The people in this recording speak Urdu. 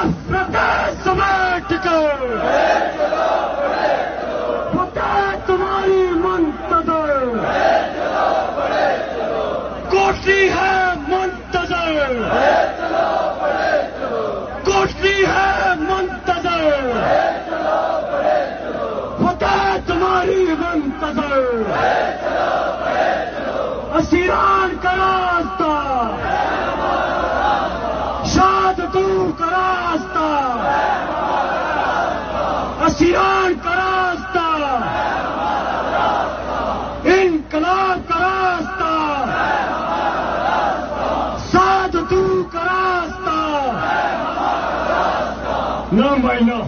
نفرت سمیٹ کر فتح تمہاری منتظر کوشی ہے منتظر کوشی ہے منتظر فتح تمہاری منتظر اسیران کا راستہ شہادتوں کا راستہ اسیران کا راستہ انقلاب کا راستہ شہادتوں کا راستہ نہ بھائی نہ